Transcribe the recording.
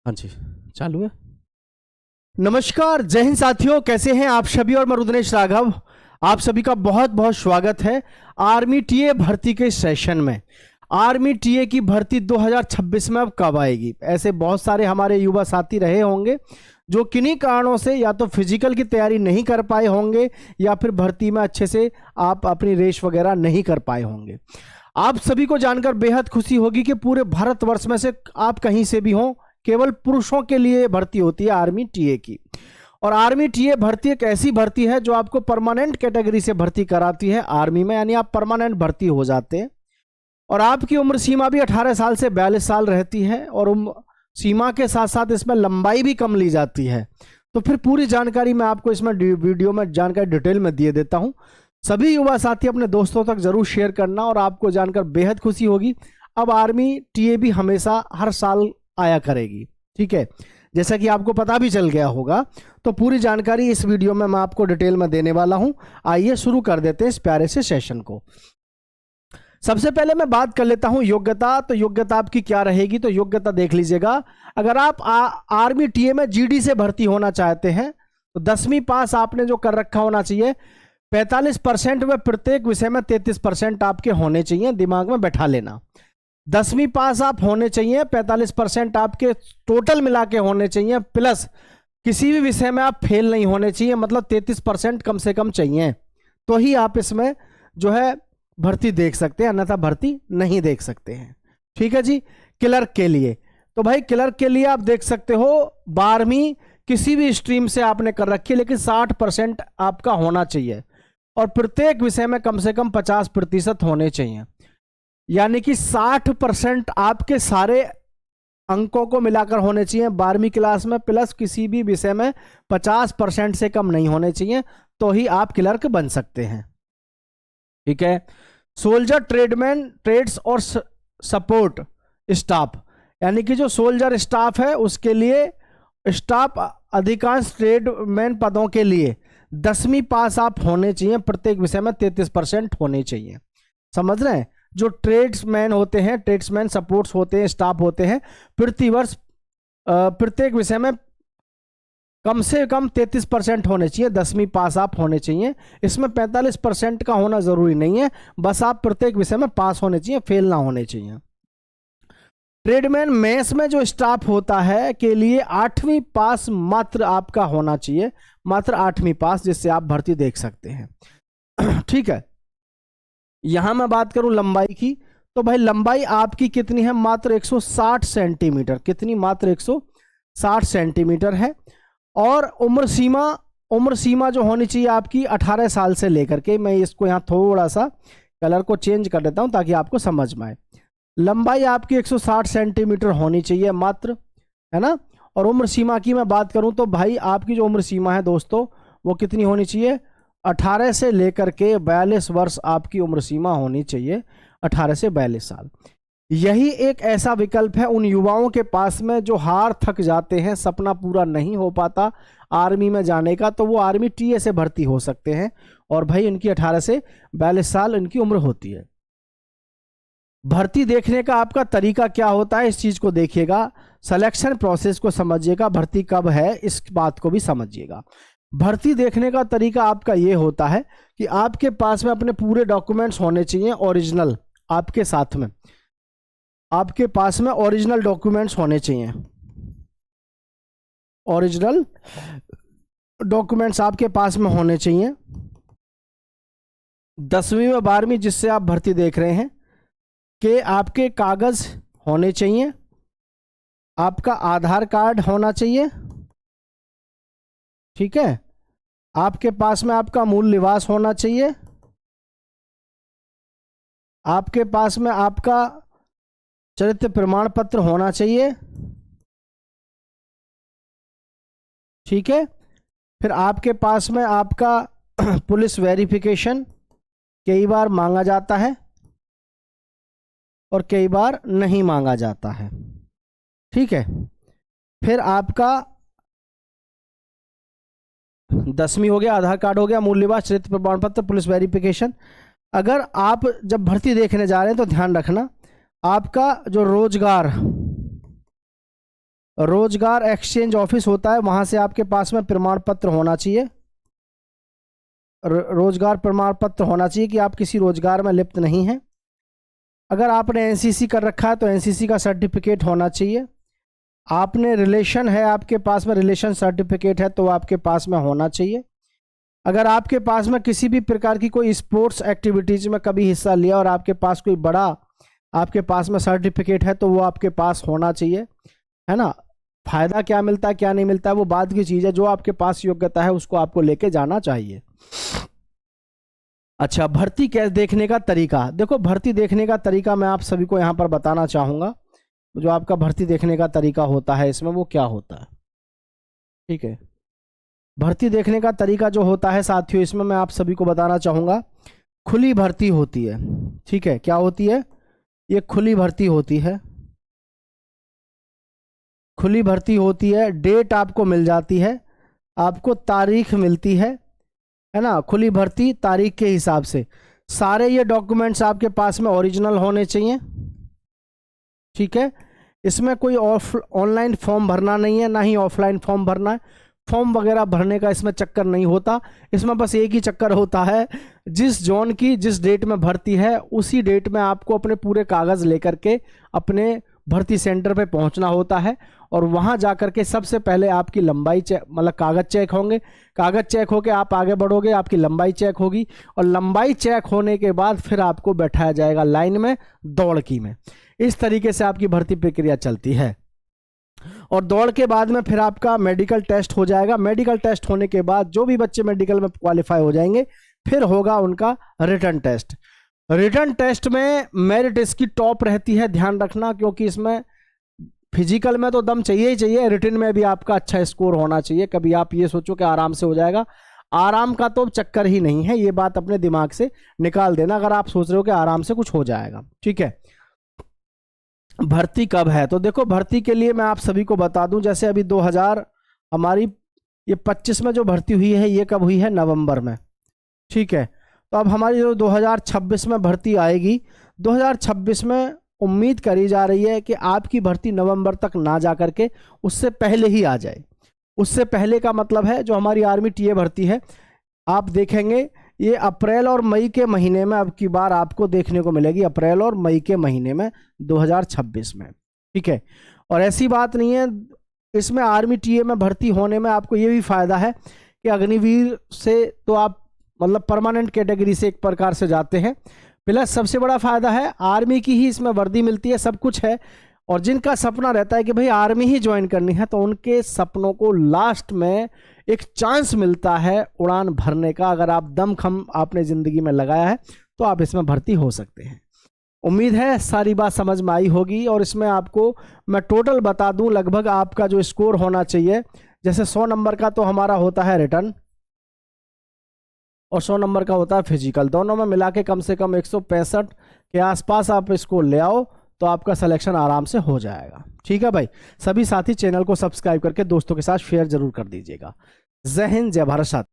हाँ जी, चालू है। नमस्कार, जय हिंद साथियों, कैसे हैं आप सभी। और मैं रुद्रेश राघव, आप सभी का बहुत बहुत स्वागत है आर्मी टीए भर्ती के सेशन में। आर्मी टीए की भर्ती 2026 में अब कब आएगी? ऐसे बहुत सारे हमारे युवा साथी रहे होंगे जो किन्हीं कारणों से या तो फिजिकल की तैयारी नहीं कर पाए होंगे या फिर भर्ती में अच्छे से आप अपनी रेस वगैरह नहीं कर पाए होंगे। आप सभी को जानकर बेहद खुशी होगी कि पूरे भारतवर्ष में से आप कहीं से भी हों, केवल पुरुषों के लिए भर्ती होती है आर्मी टीए की। और आर्मी टीए भर्ती एक ऐसी भर्ती है जो आपको परमानेंट कैटेगरी से भर्ती कराती है आर्मी में, यानी आप परमानेंट भर्ती हो जाते हैं। और आपकी उम्र सीमा भी 18 साल से 42 साल रहती है और उम्र सीमा के साथ साथ इसमें लंबाई भी कम ली जाती है। तो फिर पूरी जानकारी मैं आपको इसमें वीडियो में जानकारी डिटेल में दिए देता हूं। सभी युवा साथी अपने दोस्तों तक जरूर शेयर करना और आपको जानकर बेहद खुशी होगी। अब आर्मी टीए भी हमेशा हर साल आया करेगी, ठीक है, जैसा कि आपको पता भी चल गया होगा। तो पूरी जानकारी इस वीडियो में मैं आपको डिटेल में देने वाला हूं। आइए शुरू कर देते हैं इस प्यारे से सेशन को। सबसे पहले मैं बात कर लेता हूं योग्यता। तो योग्यता आपकी क्या रहेगी? तो योग्यता देख लीजिएगा। अगर आप आर्मी टीए में जीडी से भर्ती होना चाहते हैं तो 10वीं पास आपने जो कर रखा होना चाहिए। 45% व प्रत्येक विषय में 33% आपके होने चाहिए, दिमाग में बैठा लेना। 10वीं पास आप होने चाहिए, 45% आपके टोटल मिला के होने चाहिए, प्लस किसी भी विषय में आप फेल नहीं होने चाहिए, मतलब 33% कम से कम चाहिए, तो ही आप इसमें जो है भर्ती देख सकते हैं, अन्यथा भर्ती नहीं देख सकते हैं। ठीक है जी। क्लर्क के लिए, तो भाई क्लर्क के लिए आप देख सकते हो 12वीं किसी भी स्ट्रीम से आपने कर रखी है, लेकिन 60% आपका होना चाहिए और प्रत्येक विषय में कम से कम 50% होने चाहिए, यानी कि 60% आपके सारे अंकों को मिलाकर होने चाहिए 12वीं क्लास में, प्लस किसी भी विषय में 50% से कम नहीं होने चाहिए, तो ही आप क्लर्क बन सकते हैं। ठीक है। सोल्जर, ट्रेडमैन, ट्रेड्स और सपोर्ट स्टाफ, यानी कि जो सोल्जर स्टाफ है उसके लिए, स्टाफ अधिकांश ट्रेडमैन पदों के लिए 10वीं पास आप होने चाहिए, प्रत्येक विषय में 33% होने चाहिए। समझ रहे हैं? जो ट्रेड्समैन होते हैं, ट्रेड्समैन सपोर्ट्स होते हैं, स्टाफ होते हैं, प्रतिवर्ष प्रत्येक विषय में कम से कम 33% होने चाहिए, 10वीं पास आप होने चाहिए। इसमें 45% का होना जरूरी नहीं है, बस आप प्रत्येक विषय में पास होने चाहिए, फेल ना होने चाहिए। ट्रेडमैन मेस में जो स्टाफ होता है के लिए 8वीं पास मात्र आपका होना चाहिए, मात्र 8वीं पास, जिससे आप भर्ती देख सकते हैं। ठीक है। यहां मैं बात करूं लंबाई की, तो भाई लंबाई आपकी कितनी है? मात्र 160 सेंटीमीटर। कितनी? मात्र 160 सेंटीमीटर है। और उम्र सीमा जो होनी चाहिए आपकी 18 साल से लेकर के, मैं इसको यहाँ थोड़ा सा कलर को चेंज कर देता हूं ताकि आपको समझ में आए। लंबाई आपकी 160 सेंटीमीटर होनी चाहिए मात्र, है ना। और उम्र सीमा की मैं बात करूं तो भाई आपकी जो उम्र सीमा है दोस्तों, वो कितनी होनी चाहिए? 18 से लेकर के 42 वर्ष आपकी उम्र सीमा होनी चाहिए, 18 से 42 साल। यही एक ऐसा विकल्प है उन युवाओं के पास में जो हार थक जाते हैं, सपना पूरा नहीं हो पाता आर्मी में जाने का, तो वो आर्मी टीए से भर्ती हो सकते हैं। और भाई इनकी 18 से 42 साल इनकी उम्र होती है। भर्ती देखने का आपका तरीका क्या होता है, इस चीज को देखिएगा, सिलेक्शन प्रोसेस को समझिएगा, भर्ती कब है इस बात को भी समझिएगा। भर्ती देखने का तरीका आपका ये होता है कि आपके पास में अपने पूरे डॉक्यूमेंट्स होने चाहिए ओरिजिनल, आपके साथ में आपके पास में ओरिजिनल डॉक्यूमेंट्स होने चाहिए। ओरिजिनल डॉक्यूमेंट्स आपके पास में होने चाहिए। 10वीं व 12वीं जिससे आप भर्ती देख रहे हैं कि आपके कागज होने चाहिए, आपका आधार कार्ड होना चाहिए, ठीक है, आपके पास में आपका मूल निवास होना चाहिए, आपके पास में आपका चरित्र प्रमाण पत्र होना चाहिए, ठीक है। फिर आपके पास में आपका पुलिस वेरिफिकेशन कई बार मांगा जाता है और कई बार नहीं मांगा जाता है, ठीक है। फिर आपका 10वीं हो गया, आधार कार्ड हो गया, मूल निवास, चरित्र प्रमाण पत्र, पुलिस वेरिफिकेशन। अगर आप जब भर्ती देखने जा रहे हैं तो ध्यान रखना, आपका जो रोजगार रोजगार एक्सचेंज ऑफिस होता है, वहां से आपके पास में प्रमाण पत्र होना चाहिए, रोजगार प्रमाण पत्र होना चाहिए कि आप किसी रोजगार में लिप्त नहीं हैं। अगर आपने एनसीसी कर रखा है तो एनसीसी का सर्टिफिकेट होना चाहिए। आपने रिलेशन है, आपके पास में रिलेशन सर्टिफिकेट है तो आपके पास में होना चाहिए। अगर आपके पास में किसी भी प्रकार की कोई स्पोर्ट्स एक्टिविटीज में कभी हिस्सा लिया और आपके पास कोई बड़ा आपके पास में सर्टिफिकेट है तो वो आपके पास होना चाहिए, है ना। फायदा क्या मिलता है क्या नहीं मिलता है वो बाद की चीज़ है, जो आपके पास योग्यता है उसको आपको लेके जाना चाहिए। अच्छा, भर्ती कैसे देखने का तरीका। देखो, भर्ती देखने का तरीका मैं आप सभी को यहाँ पर बताना चाहूँगा। जो आपका भर्ती देखने का तरीका होता है इसमें वो क्या होता है, ठीक है। भर्ती देखने का तरीका जो होता है साथियों, इसमें मैं आप सभी को बताना चाहूँगा, खुली भर्ती होती है, ठीक है। क्या होती है, ये खुली भर्ती होती है, खुली भर्ती होती है। डेट आपको मिल जाती है, आपको तारीख मिलती है ना। खुली भर्ती तारीख के हिसाब से सारे ये डॉक्यूमेंट्स आपके पास में ओरिजिनल होने चाहिए, ठीक है। इसमें कोई ऑनलाइन फॉर्म भरना नहीं है, ना ही ऑफलाइन फॉर्म भरना है। फॉर्म वगैरह भरने का इसमें चक्कर नहीं होता। इसमें बस एक ही चक्कर होता है, जिस जोन की जिस डेट में भर्ती है उसी डेट में आपको अपने पूरे कागज़ लेकर के अपने भर्ती सेंटर पे पहुंचना होता है। और वहां जाकर के सबसे पहले आपकी लंबाई चेक, मतलब कागज़ चेक होंगे। कागज़ चेक होके आप आगे बढ़ोगे, आपकी लंबाई चेक होगी और लंबाई चेक होने के बाद फिर आपको बैठाया जाएगा लाइन में दौड़ की में। इस तरीके से आपकी भर्ती प्रक्रिया चलती है। और दौड़ के बाद में फिर आपका मेडिकल टेस्ट हो जाएगा। मेडिकल टेस्ट होने के बाद जो भी बच्चे मेडिकल में क्वालिफाई हो जाएंगे फिर होगा उनका रिटन टेस्ट। रिटन टेस्ट में मेरिट इसकी टॉप रहती है, ध्यान रखना, क्योंकि इसमें फिजिकल में तो दम चाहिए ही चाहिए, रिटन में भी आपका अच्छा स्कोर होना चाहिए। कभी आप ये सोचो कि आराम से हो जाएगा, आराम का तो चक्कर ही नहीं है। ये बात अपने दिमाग से निकाल देना अगर आप सोच रहे हो कि आराम से कुछ हो जाएगा, ठीक है। भर्ती कब है, तो देखो भर्ती के लिए मैं आप सभी को बता दूं, जैसे अभी 2000 हमारी ये 25 में जो भर्ती हुई है ये कब हुई है, नवंबर में, ठीक है। तो अब हमारी जो 2026 में भर्ती आएगी, 2026 में उम्मीद करी जा रही है कि आपकी भर्ती नवंबर तक ना जा करके उससे पहले ही आ जाए। उससे पहले का मतलब है जो हमारी आर्मी टीए भर्ती है, आप देखेंगे ये अप्रैल और मई के महीने में अब की बार आपको देखने को मिलेगी, अप्रैल और मई के महीने में 2026 में, ठीक है। और ऐसी बात नहीं है, इसमें आर्मी टीए में भर्ती होने में आपको ये भी फायदा है कि अग्निवीर से तो आप मतलब परमानेंट कैटेगरी से एक प्रकार से जाते हैं। प्लस सबसे बड़ा फायदा है आर्मी की ही इसमें वर्दी मिलती है, सब कुछ है। और जिनका सपना रहता है कि भाई आर्मी ही ज्वाइन करनी है तो उनके सपनों को लास्ट में एक चांस मिलता है उड़ान भरने का। अगर आप दमखम आपने ज़िंदगी में लगाया है तो आप इसमें भर्ती हो सकते हैं। उम्मीद है सारी बात समझ में आई होगी। और इसमें आपको मैं टोटल बता दूं, लगभग आपका जो स्कोर होना चाहिए, जैसे 100 नंबर का तो हमारा होता है रिटर्न और 100 नंबर का होता है फिजिकल, दोनों में मिला के कम से कम 165 के आसपास आप इसको ले आओ तो आपका सिलेक्शन आराम से हो जाएगा, ठीक है भाई। सभी साथी चैनल को सब्सक्राइब करके दोस्तों के साथ शेयर जरूर कर दीजिएगा। जय हिंद, जय भारत साथी।